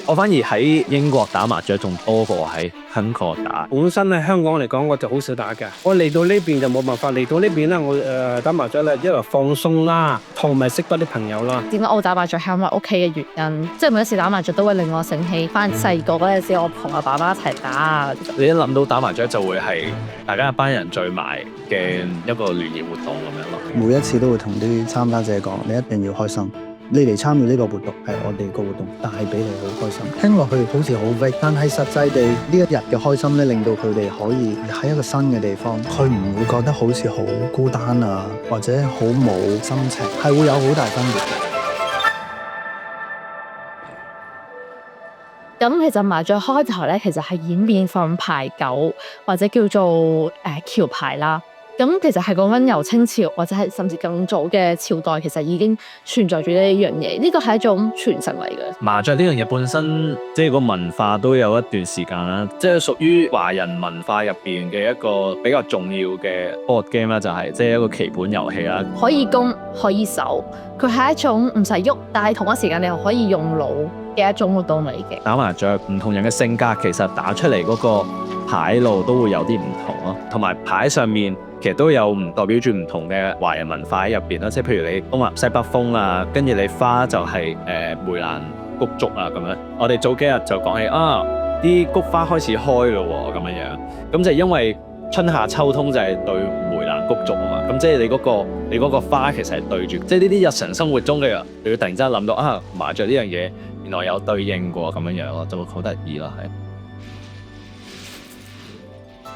我反而喺英國打麻雀仲多過喺香港打。本身喺香港嚟講，我就好少打嘅。我嚟到呢邊就冇辦法，嚟到呢邊咧，我打麻雀咧，一來放鬆啦，同埋識多啲朋友啦。點解我打麻雀係因為屋企嘅原因？即係每一次打麻雀都會令我醒起翻細個嗰陣時，我同阿爸媽一齊打啊。你一諗到打麻雀就會係大家一班人聚埋嘅一個聯誼活動咁樣咯。每一次都會同啲參加者講，你一定要開心。你嚟參與呢個活動係我哋個活動帶俾你好開心。聽落去好似好 vague，但係實際地呢一日嘅開心咧，令到佢哋可以喺一個新嘅地方，佢唔會覺得好似好孤單啊，或者好冇心情，係會有好大分別嘅。咁其實麻雀開頭咧，其實係演變from牌九或者叫做橋牌啦。咁其實係講緊由清朝或者係甚至更早嘅朝代，其實已經存在住呢一樣嘢。呢個係一種傳承嚟嘅。麻雀呢樣嘢本身即係個文化都有一段時間啦，即係屬於華人文化入邊嘅一個比較重要嘅 board game 啦，就係即係一個棋盤遊戲啦。可以攻可以守，佢係一種唔使喐，但係同一時間你又可以用腦嘅一種活動嚟嘅。打麻雀唔同人嘅性格，其實打出嚟嗰個牌路都會有啲唔同咯，同埋牌上面其實都有唔代表住唔同嘅華人文化喺入邊啦，即係譬如你東南西北風啊，跟住你花就係梅蘭菊竹啊咁樣。我哋早幾日就講起啊，啲菊花開始開咯喎咁樣，咁就因為春夏秋冬就係對梅蘭菊竹啊嘛，咁即係你嗰個花其實係對住，即係呢啲日常生活中嘅人，你會突然之間諗到啊麻雀呢樣嘢原來有對應過咁樣咯，就會好得意咯係。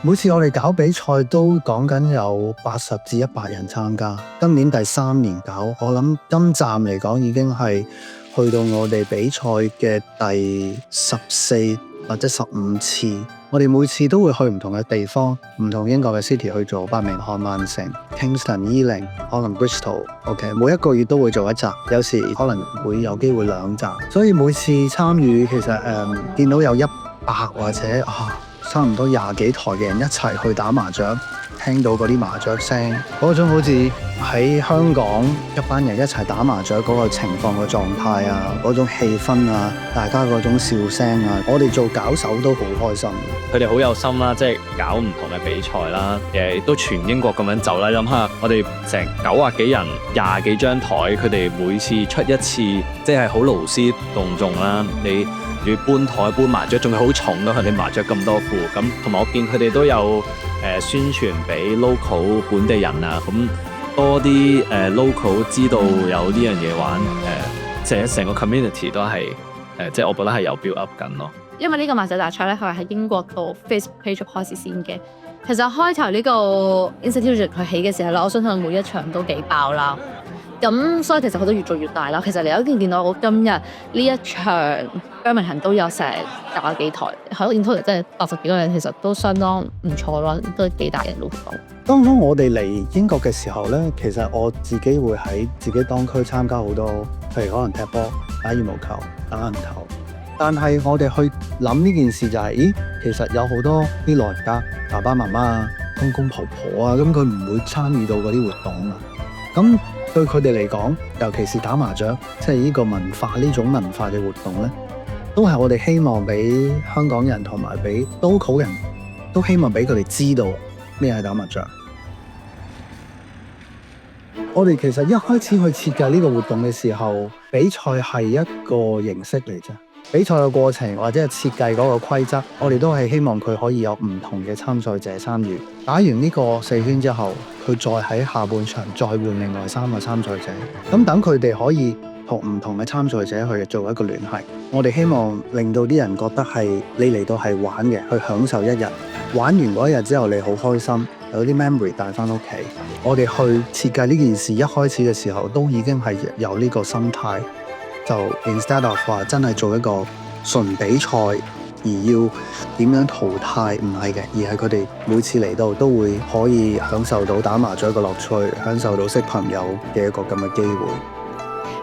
每次我哋搞比賽都講緊有80至100人參加，今年第3年搞，我諗今站嚟講已經係去到我哋比賽嘅第14或者15次。我哋每次都會去唔同嘅地方，唔同英國嘅 city 去做，伯明翰、曼城、Kingston、伊靈，可能 Bristol。OK， 每一個月都會做一集，有時可能會有機會2集。所以每次參與其實見到有100或者差唔多20幾台嘅人一齊去打麻雀，聽到嗰啲麻雀聲，嗰種好似喺香港一班人一齊打麻雀嗰個情況嘅狀態啊，嗰種氣氛啊，大家嗰種笑聲啊，我哋做搞手都好開心。佢哋好有心啦，即係搞唔同嘅比賽啦，都全英國咁樣走啦。諗下我哋成90幾人，20幾張台，佢哋每次出一次，即係好勞師動眾啦。你要搬台搬麻雀，仲係好重咯，佢哋麻雀咁多副，咁同埋我見佢哋都有宣傳俾 local 本地人啊，咁多啲local 知道有呢樣嘢玩，成個 community 都係即係我覺得係有 build up 緊咯。因為呢個麻雀大賽咧，佢係喺英國度 Facebook page 開始先嘅。其實開頭呢個 institution 佢起嘅時候咧，我相信每一場都幾爆啦。咁所以其實佢都越做越大啦。其實你有見到我今日呢一場 Birmingham 都有成20幾台，喺 in total 真係80幾個人，其實都相當唔錯咯，都幾大人都講。當初我哋嚟英國嘅時候咧，其實我自己會喺自己當區參加好多，譬如可能踢波、打羽毛球、打籃球。但係我哋去諗呢件事就係，其實有好多啲老人家、爸爸媽媽啊、公公婆婆啊，咁佢唔會參與到嗰啲活動啊。咁對佢哋嚟講，尤其是打麻雀，即係呢個文化呢種文化嘅活動咧，都係我哋希望俾香港人同埋俾 local 人都希望俾佢哋知道咩係打麻雀。我哋其實一開始去設計呢個活動嘅時候，比賽係一個形式嚟啫。比賽嘅過程或者係設計嗰個規則，我哋都係希望佢可以有唔同嘅參賽者參與。打完呢個4圈之後，佢再喺下半場再換另外3個參賽者，咁等佢哋可以同唔同嘅參賽者去做一個聯繫。我哋希望令到啲人覺得係你嚟到係玩嘅，去享受一日。玩完嗰一日之後，你好開心，有啲 memory 帶翻屋企。我哋去設計呢件事一開始嘅時候，都已經係有呢個心態。就 instead of 話真係做一個純比賽，而要點樣淘汰，唔係嘅，而係佢哋每次嚟到都會可以享受到打麻雀嘅樂趣，享受到識朋友嘅一個咁嘅機會。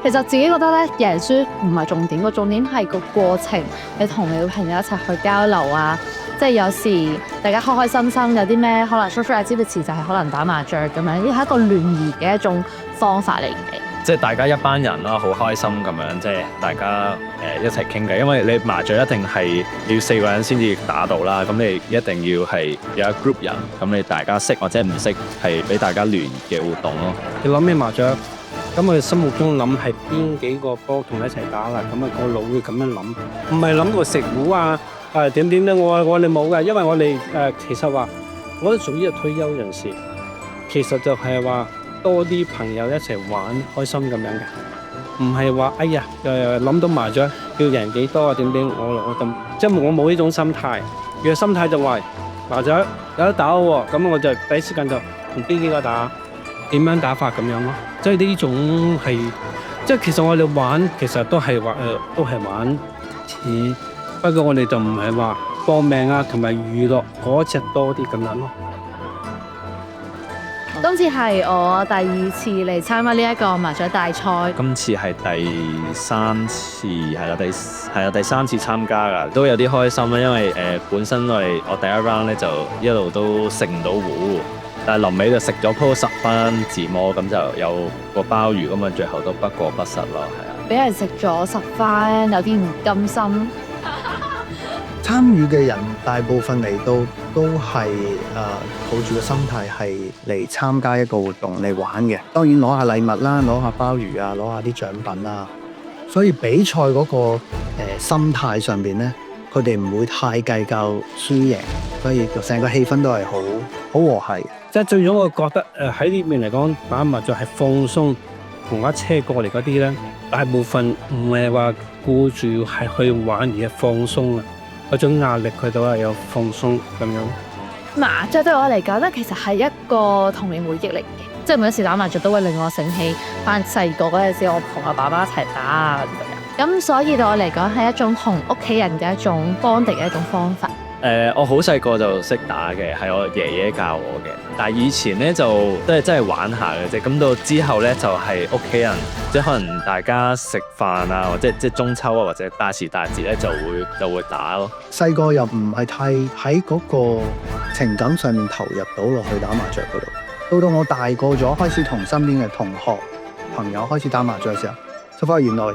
其實自己覺得咧，贏輸唔係重點，個重點係個過程，你同你朋友一齊去交流啊，即係有時大家開開心心，有啲咩可能 social activity 就係可能打麻雀咁樣，呢係一個聯誼嘅一種方法嚟嘅。即係大家一班人啦，好開心咁樣，即係大家一齊傾偈。因為你麻雀一定係要4個人先至打到啦，咁你一定要係有一 group 人，咁你大家識或者唔識，係俾大家聯嘅活動咯。你諗起麻雀，咁我哋心目中諗係邊幾個波同你一齊打啦？咁啊個腦會咁樣諗，唔係諗到食糊啊點咧？我哋冇嘅，因為我哋其實話我都屬於退休人士，其實就係話多啲朋友一齊玩，開心咁樣嘅，唔係話哎呀諗到麻雀要贏幾多啊點，我咁即係我冇呢種心態。嘅心態就話麻雀有得打喎，咁我就第一時間就同邊幾個打，點樣打法咁樣咯。即係呢種係，即係其實我哋玩其實都係話都係玩錢，不過我哋就唔係話搏命啊，同埋娛樂嗰隻多啲咁樣咯。今次係我第2次嚟參加呢一個麻雀大賽。今次係第3次，第3次參加㗎，都有啲開心啦。因為本身我第一 round 咧就一路都食唔到糊，但係臨尾就食咗鋪10分自摸，咁就有個鮑魚咁啊，最後都不過不失咯，係啊。俾人食咗10分，有啲唔甘心。參與嘅人大部分嚟到都係抱住個心態係嚟參加一個活動嚟玩嘅，當然攞下禮物啦，攞下鮑魚啊，攞下啲獎品啦。所以比賽嗰個心態上邊咧，佢哋唔會太計較輸贏，所以成個氣氛都係好和諧。即係最終我覺得喺呢邊嚟講，打麻雀係放鬆，同架車過嚟嗰啲咧，大部分唔係話顧住係去玩而係放鬆啊。嗰種壓力佢都係有放鬆咁樣。麻雀對我嚟講咧，其實係一個童年回憶嚟嘅，即係每一次打麻雀都會令我醒起翻細個嗰陣時，我同我爸爸一齊打啊咁樣。咁所以對我嚟講係一種同屋企人嘅一種幫敵嘅一種方法。我好細個就識打嘅，係我爺爺教我嘅。但係以前咧就都係真係玩下嘅啫。咁到之後咧就係屋企人，即係可能大家食飯啊，或者即係中秋啊，或者大時大節咧就會打咯。細個又唔係太喺嗰個情感上面投入到落去打麻雀嗰度。到我大個咗，開始同身邊嘅同學朋友開始打麻雀嘅時候，就發現原來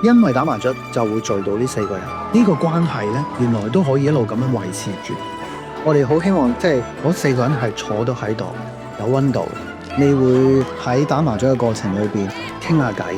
因為打麻雀就會聚到呢4個人，呢個關係呢，原來都可以一路咁樣維持住。我哋好希望即係嗰4個人係坐到喺度，有溫度。你會喺打麻雀嘅過程裏邊傾下偈，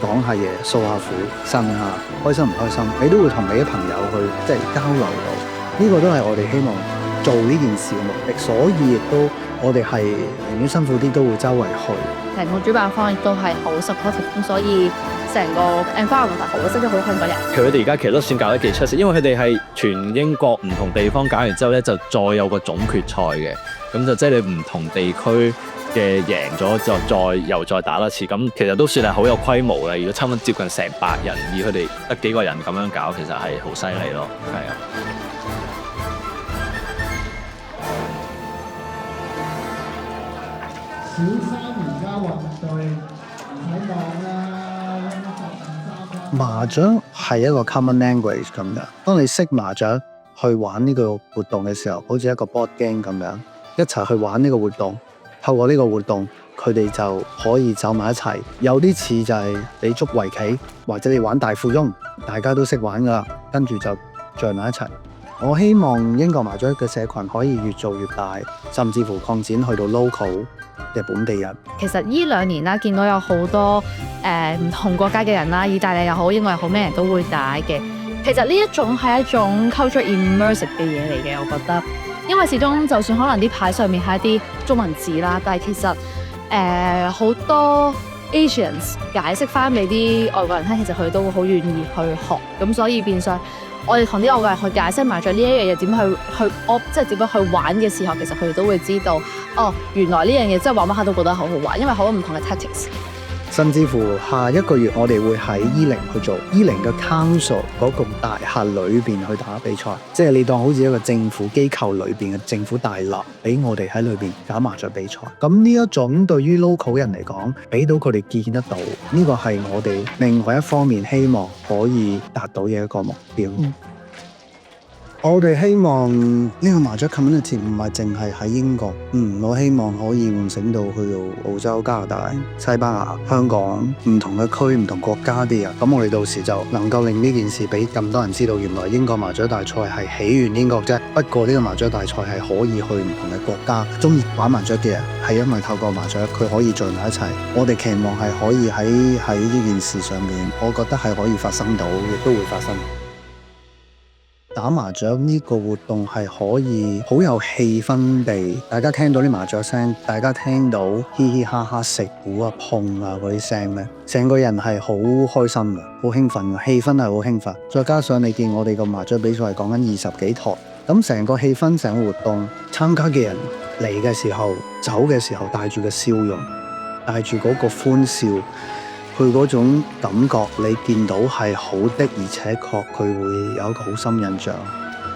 講下嘢，訴下苦，呻下，開心唔開心，你都會同你啲朋友去即係交流到。呢個都係我哋希望做呢件事嘅目的，所以亦都我哋係寧願辛苦啲都會周圍去。成個主辦方亦都係好 supportive，咁所以成個 environment 好，識咗好香港人。佢哋而家其實都算搞得幾出色，因為佢哋係全英國唔同地方搞完之後咧，就再有個總決賽嘅，咁就即係你唔同地區嘅贏咗就又再打多次，咁其實都算係好有規模啦。如果差唔多接近成100人，而佢哋得幾個人咁樣搞，其實係好犀利咯，係啊。小三而家運隊唔使講啦，麻雀係一個 common language 咁樣。當你識麻雀去玩呢個活動嘅時候，好似一個 board game 咁樣，一齊去玩呢個活動。透過呢個活動，佢哋就可以走埋一齊。有啲似就係你捉圍棋，或者你玩大富翁，大家都識玩噶啦，跟住就聚埋一齊。我希望英國麻雀嘅社群可以越做越大，甚至乎擴展去到 local 嘅本地人。其實呢2年啦，見到有好多唔同國家嘅人啦，意大利又好，英國又好，咩人都會打嘅。其實呢一種係一種 culture immersive 嘅嘢嚟嘅，我覺得。因為始終就算可能啲牌上面係一啲中文字啦，但係其實好多 Asians 解釋翻俾啲外國人聽，其實佢都會好願意去學。咁所以變相我哋同啲外國人去解釋麻雀呢一樣嘢點去即係點樣去玩嘅時候，其實佢哋都會知道，哦，原來呢樣嘢真係玩玩下都覺得好好玩，因為好多唔同嘅 tactics。甚至乎下一個月我哋會喺E0去做E0嘅 Council 嗰個大廈裏邊去打比賽，即係你當好似一個政府機構裏邊嘅政府大樓，俾我哋喺裏邊打麻雀比賽。咁呢一種對於 local 人嚟講，俾到佢哋見得到，呢個係我哋另外一方面希望可以達到嘅一個目標。我哋希望呢個麻雀 community 唔係淨係喺英國，我希望可以喚醒到去到澳洲、加拿大、西班牙、香港唔同嘅區、唔同國家啲人。咁我哋到時就能夠令呢件事俾咁多人知道，原來英國麻雀大賽係起源英國啫。不過呢個麻雀大賽係可以去唔同嘅國家，中意玩麻雀嘅人係因為透過麻雀佢可以聚埋一齊。我哋期望係可以喺呢件事上面，我覺得係可以發生到，亦都會發生。打麻雀呢個活動係可以好有氣氛地，大家聽到啲麻雀聲，大家聽到嘻嘻哈哈食糊啊碰啊嗰啲聲咧，成個人係好開心嘅，好興奮嘅，氣氛係好興奮。再加上你見我哋個麻雀比賽係講緊20幾台，咁成個氣氛、成個活動，參加嘅人嚟嘅時候、走嘅時候帶住個笑容，帶住嗰個歡笑。佢嗰種感覺，你見到係好的，而且確佢會有一個好深印象，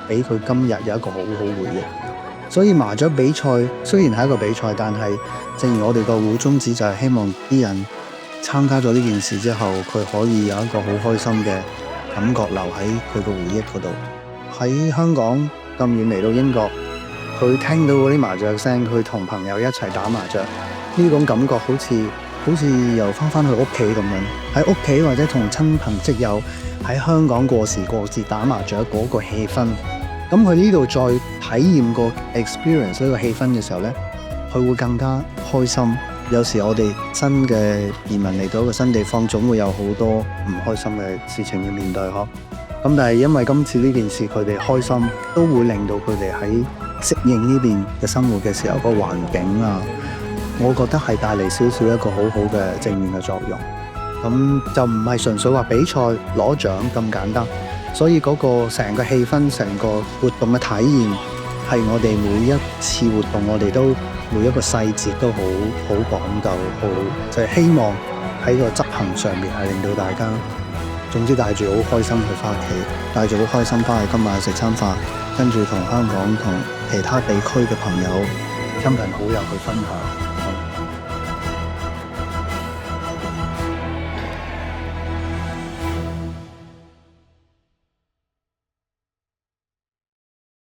俾佢今日有一個好好回憶。所以麻雀比賽雖然係一個比賽，但係正如我哋個會宗旨就係希望啲人參加咗呢件事之後，佢可以有一個好開心嘅感覺留喺佢個回憶嗰度。喺香港咁遠嚟到英國，佢聽到嗰啲麻雀聲，佢同朋友一齊打麻雀，呢種感覺好似又翻去屋企咁樣，喺屋企或者同親朋戚友喺香港過時過節打麻雀嗰個氣氛，咁佢呢度再體驗個 experience 呢個氣氛嘅時候呢，佢會更加開心。有時我哋新嘅移民嚟到一個新地方，總會有好多唔開心嘅事情要面對嗬。咁但係因為今次呢件事，佢哋開心，都會令到佢哋喺適應呢邊嘅生活嘅時候，個環境啊，我覺得係帶嚟少少一個好好嘅正面嘅作用。咁就唔係純粹話比賽攞獎咁簡單，所以嗰個成個氣氛、成個活動嘅體驗係我哋每一次活動，我哋都每一個細節都好講究，好就係希望喺個執行上面係令到大家，總之帶住好開心去返屋企，帶住好開心返去今晚食餐飯，跟住同香港同其他地區嘅朋友、親朋好友去分享。